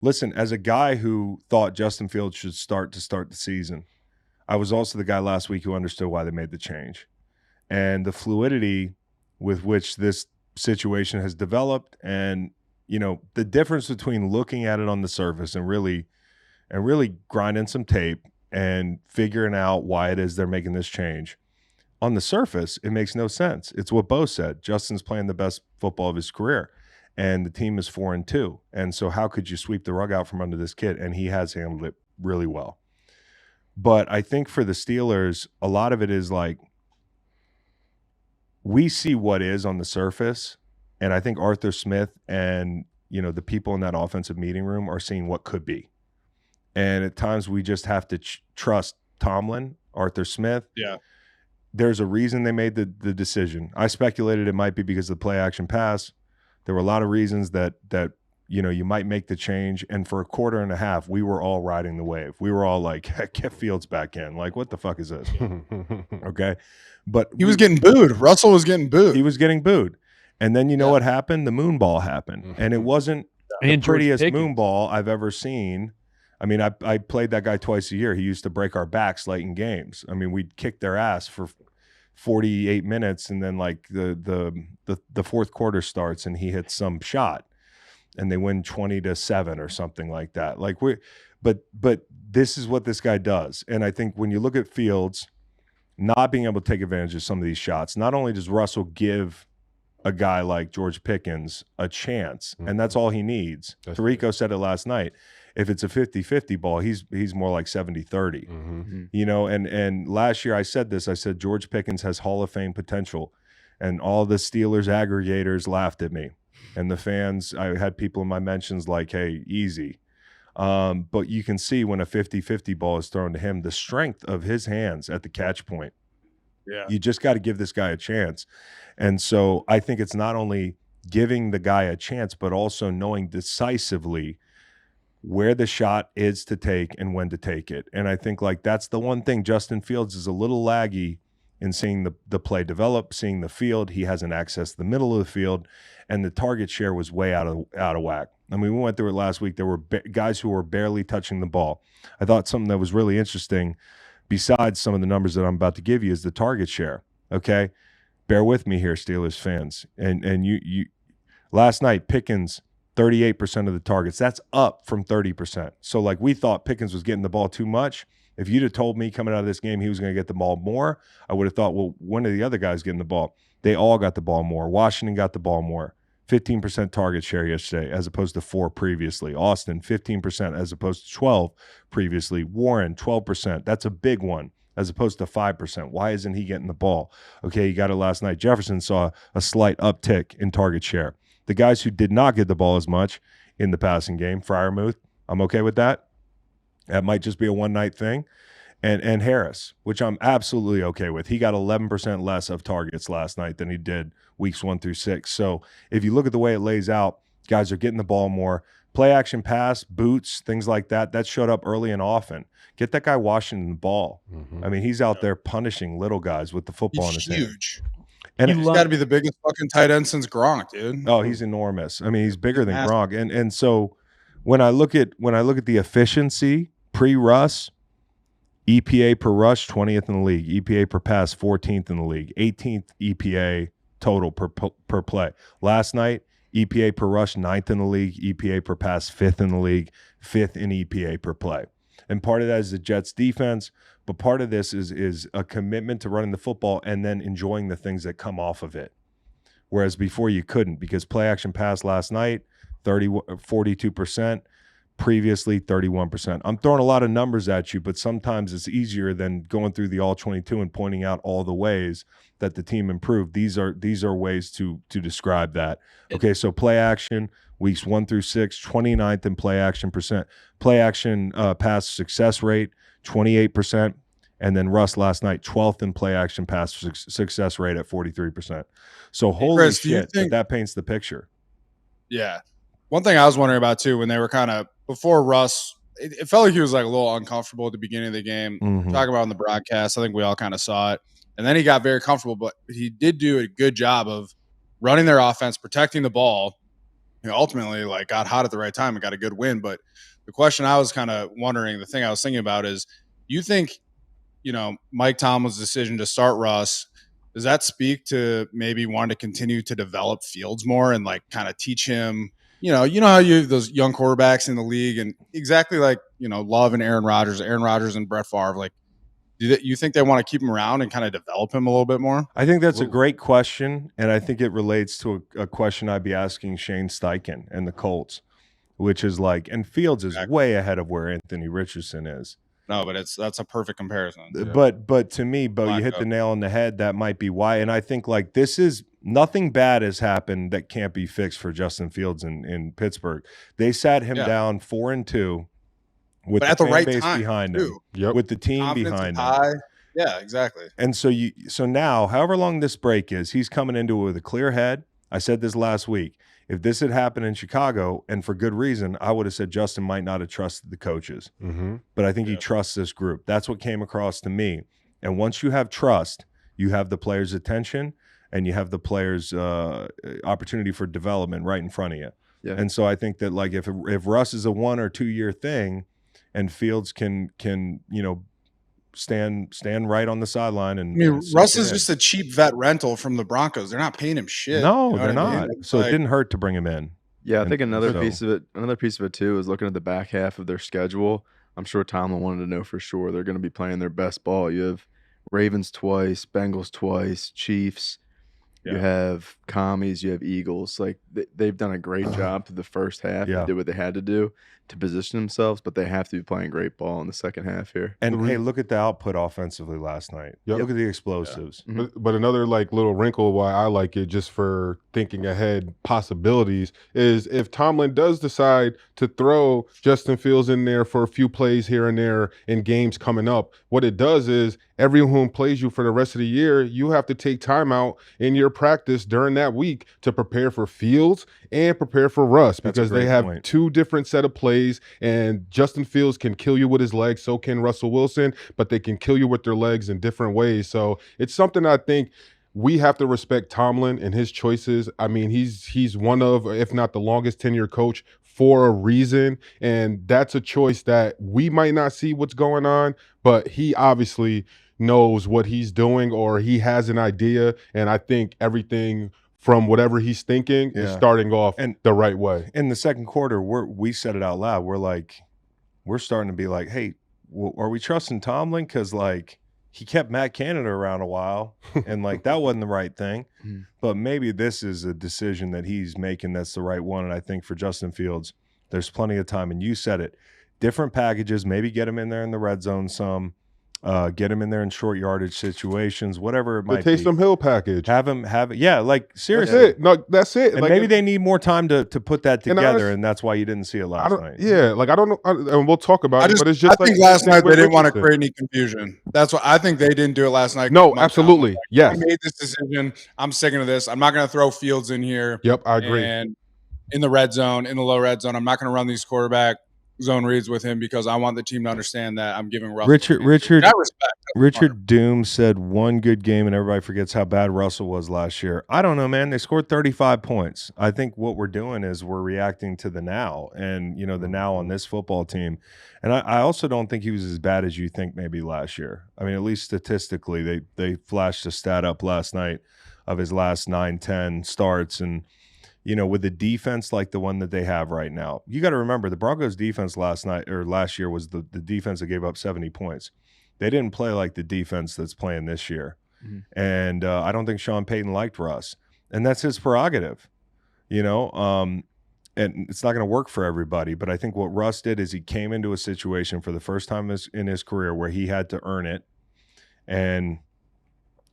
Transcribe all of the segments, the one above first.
Listen, as a guy who thought Justin Fields should start the season, I was also the guy last week who understood why they made the change. And the fluidity with which this situation has developed, and the difference between looking at it on the surface and really grinding some tape and figuring out why it is they're making this change. On the surface, it makes no sense. It's what Bo said. Justin's playing the best football of his career, and the team is 4-2. And so how could you sweep the rug out from under this kid? And he has handled it really well. But I think for the Steelers, a lot of it is like, we see what is on the surface, and I think Arthur Smith and the people in that offensive meeting room are seeing what could be. And at times we just have to trust Tomlin, Arthur Smith. Yeah. There's a reason they made the decision. I speculated it might be because of the play action pass. There were a lot of reasons that you might make the change. And for a quarter and a half, we were all riding the wave. We were all like, get Fields back in. Like, what the fuck is this? Okay. But he was getting booed. Russell was getting booed. He was getting booed. And then what happened? The moon ball happened. And it wasn't the prettiest moon ball I've ever seen. I mean, I played that guy twice a year. He used to break our backs late in games. I mean, we'd kick their ass for 48 minutes, and then like the fourth quarter starts and he hits some shot and they win 20-7 or something like that. Like but this is what this guy does. And I think when you look at Fields not being able to take advantage of some of these shots, not only does Russell give a guy like George Pickens a chance, and that's all he needs. Tirico said it last night. If it's a 50-50 ball, he's more like 70-30. And last year I said this. I said George Pickens has Hall of Fame potential, and all the Steelers aggregators laughed at me. And the fans, I had people in my mentions like, hey, easy. But you can see when a 50-50 ball is thrown to him, the strength of his hands at the catch point. Yeah. You just got to give this guy a chance. And so I think it's not only giving the guy a chance, but also knowing decisively where the shot is to take and when to take it. And I think like that's the one thing. Justin Fields is a little laggy in seeing the play develop, seeing the field. He hasn't accessed the middle of the field, and the target share was way out of whack. I mean, we went through it last week. There were guys who were barely touching the ball. I thought something that was really interesting, besides some of the numbers that I'm about to give you, is the target share. Okay, bear with me here, Steelers fans. And you last night, Pickens, 38% of the targets. That's up from 30%. So like we thought Pickens was getting the ball too much. If you'd have told me coming out of this game he was going to get the ball more, I would have thought, well, when are the other guys getting the ball? They all got the ball more. Washington got the ball more. 15% target share yesterday as opposed to 4 previously. Austin, 15% as opposed to 12 previously. Warren, 12%. That's a big one as opposed to 5%. Why isn't he getting the ball? Okay, he got it last night. Jefferson saw a slight uptick in target share. The guys who did not get the ball as much in the passing game, Freiermuth, I'm okay with that. That might just be a one-night thing. And Harris, which I'm absolutely okay with. He got 11% less of targets last night than he did weeks 1 through 6. So if you look at the way it lays out, guys are getting the ball more. Play action pass, boots, things like that, that showed up early and often. Get that guy Washington the ball. I mean, he's out there punishing little guys with the football in his hand. Huge. And he's got to be the biggest fucking tight end since Gronk, dude. Oh, he's enormous. I mean, he's bigger than Gronk. And so when I look at the efficiency pre-Russ, EPA per rush, 20th in the league. EPA per pass, 14th in the league. 18th EPA total per play. Last night, EPA per rush, 9th in the league. EPA per pass, 5th in the league. 5th in EPA per play. And part of that is the Jets' defense, but part of this is a commitment to running the football and then enjoying the things that come off of it. Whereas before you couldn't, because play action pass last night, 42%. Previously 31%. I'm throwing a lot of numbers at you, but sometimes it's easier than going through the all 22 and pointing out all the ways that the team improved. These are ways to describe that. Okay, so play action weeks 1 through 6, 29th in play action percent. Play action pass success rate, 28%. And then Russ last night, 12th in play action pass success rate at 43%. So holy Chris, shit, but that paints the picture. Yeah. One thing I was wondering about too, when they were kind of before Russ, it felt like he was like a little uncomfortable at the beginning of the game. Talking about on the broadcast, I think we all kind of saw it. And then he got very comfortable, but he did do a good job of running their offense, protecting the ball. ultimately like got hot at the right time and got a good win. But the question I was kind of wondering, the thing I was thinking about is, you think, Mike Tomlin's decision to start Russ, does that speak to maybe wanting to continue to develop Fields more and like kind of teach him, how you have those young quarterbacks in the league, and exactly like, Love and Aaron Rodgers and Brett Favre, like, do you think they want to keep him around and kind of develop him a little bit more? I think that's a great question, and I think it relates to a question I'd be asking Shane Steichen and the Colts, which is like, and Fields is way ahead of where Anthony Richardson is. No, but that's a perfect comparison. But to me, Bo, you hit the nail on the head. That might be why. And I think like this is nothing bad has happened that can't be fixed for Justin Fields in Pittsburgh. They sat him down 4-2 with the fan base behind him, with the team behind him. Yeah, exactly. And so now, however long this break is, he's coming into it with a clear head. I said this last week. If this had happened in Chicago, and for good reason, I would have said Justin might not have trusted the coaches. But I think he trusts this group. That's what came across to me. And once you have trust, you have the players' attention, and you have the players' opportunity for development right in front of you. Yeah. And so I think that like if Russ is a 1 or 2 year thing, and Fields can stand right on the sideline. And Russ is just a cheap vet rental from the Broncos. They're not paying him shit. No, they're not. So it didn't hurt to bring him in. Yeah, I think another piece of it too is looking at the back half of their schedule. I'm sure Tomlin wanted to know for sure they're going to be playing their best ball. You have Ravens twice, Bengals twice, Chiefs. You have Commies, you have Eagles. Like they've done a great job through the first half. They did what they had to do to position themselves, but they have to be playing great ball in the second half here. And hey, look at the output offensively last night. Look at the explosives. But another like little wrinkle why I like it, just for thinking ahead possibilities, is if Tomlin does decide to throw Justin Fields in there for a few plays here and there in games coming up, what it does is everyone who plays you for the rest of the year, you have to take time out in your practice during that week to prepare for Fields and prepare for Russ, because they have two different set of plays, and Justin Fields can kill you with his legs, so can Russell Wilson, but they can kill you with their legs in different ways. So it's something I think we have to respect Tomlin and his choices. I mean, he's one of, if not the longest tenure coach for a reason, and that's a choice that we might not see what's going on, but he obviously knows what he's doing, or he has an idea, and I think everything from whatever he's thinking is starting off the right way. In the second quarter, we said it out loud. We're starting to be like, hey, are we trusting Tomlin? Because like he kept Matt Canada around a while, and like that wasn't the right thing. But maybe this is a decision that he's making that's the right one. And I think for Justin Fields, there's plenty of time. And you said it, different packages. Maybe get him in there in the red zone some. Get him in there in short yardage situations, whatever it might be. The Taysom Hill package. Have him, like seriously. That's it. No, that's it. And like, maybe they need more time to put that together, and that's why you didn't see it last night. Yeah, like I don't know, and we'll talk about it. But it's just I think last night they didn't want to create any confusion. That's what I think they didn't do it last night. No, absolutely, yes. I made this decision. I'm sticking to this. I'm not going to throw Fields in here. Yep, I agree. And in the red zone, in the low red zone, I'm not going to run these quarterback zone reads with him, because I want the team to understand that I'm giving Russell Richard Doom said one good game and everybody forgets how bad Russell was last year. I don't know, man. They scored 35 points. I think what we're doing is we're reacting to the now, and the now on this football team. And I also don't think he was as bad as you think maybe last year. I mean, at least statistically, they flashed a stat up last night of his last 9-10 starts, and with the defense like the one that they have right now, you got to remember the Broncos defense last year was the defense that gave up 70 points. They didn't play like the defense that's playing this year. And I don't think Sean Payton liked Russ, and that's his prerogative, and it's not going to work for everybody. But I think what Russ did is he came into a situation for the first time in his career where he had to earn it, and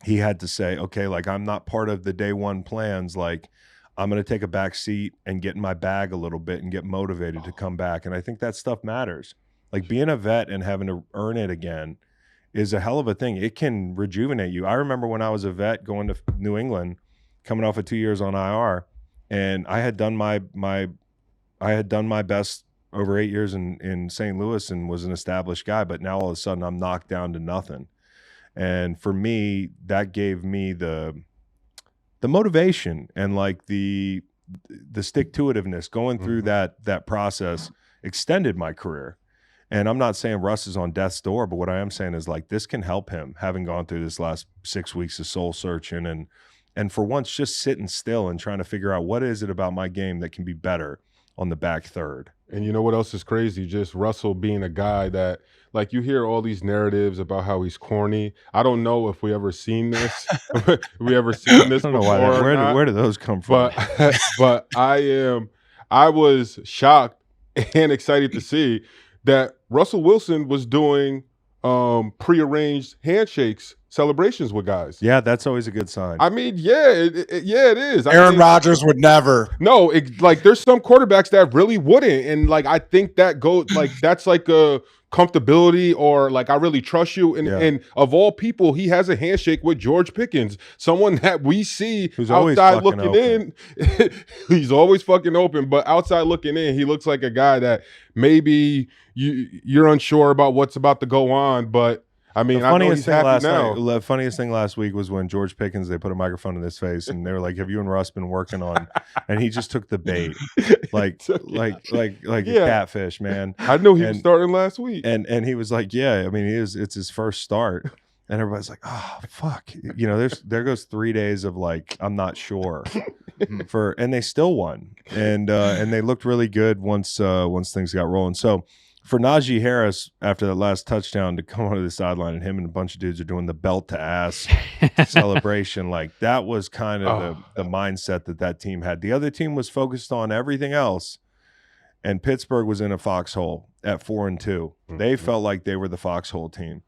he had to say, okay, like I'm not part of the day one plans, like I'm going to take a back seat and get in my bag a little bit and get motivated to come back. And I think that stuff matters. Like being a vet and having to earn it again is a hell of a thing. It can rejuvenate you. I remember when I was a vet going to New England, coming off of 2 years on IR, and I had done my best over 8 years in St. Louis and was an established guy, but now all of a sudden I'm knocked down to nothing. And for me, that gave me the motivation and like the the stick-to-itiveness, going through that process extended my career. And I'm not saying Russ is on death's door, but what I am saying is like this can help him, having gone through this last 6 weeks of soul searching and for once just sitting still and trying to figure out what is it about my game that can be better on the back third. And you know what else is crazy? Just Russell being a guy that, like, you hear all these narratives about how he's corny. I don't know if we ever seen this. We ever seen this I don't know before why where do those come from? But I was shocked and excited to see that Russell Wilson was doing prearranged handshakes, celebrations with guys. Yeah, that's always a good sign. I mean, yeah, it is. Aaron Rodgers would never. No, like there's some quarterbacks that really wouldn't, and like I think that goes like that's like a comfortability or like I really trust you. And of all people, he has a handshake with George Pickens, someone that we see who's outside looking in. He's always fucking open, but outside looking in, he looks like a guy that maybe you're unsure about what's about to go on, but. I mean, the funniest thing last week was when George Pickens, they put a microphone in his face and they were like, "Have you and Russ been working on?" And he just took the bait, like a catfish, man. I know he was starting last week, and he was like, "Yeah, I mean, it's his first start." And everybody's like, "Oh fuck," you know. There goes 3 days of like, I'm not sure, and they still won, and they looked really good once things got rolling. So. For Najee Harris, after that last touchdown, to come onto the sideline and him and a bunch of dudes are doing the belt to ass celebration, like that was kind of the mindset that team had. The other team was focused on everything else, and Pittsburgh was in a foxhole at 4-2. They felt like they were the foxhole team.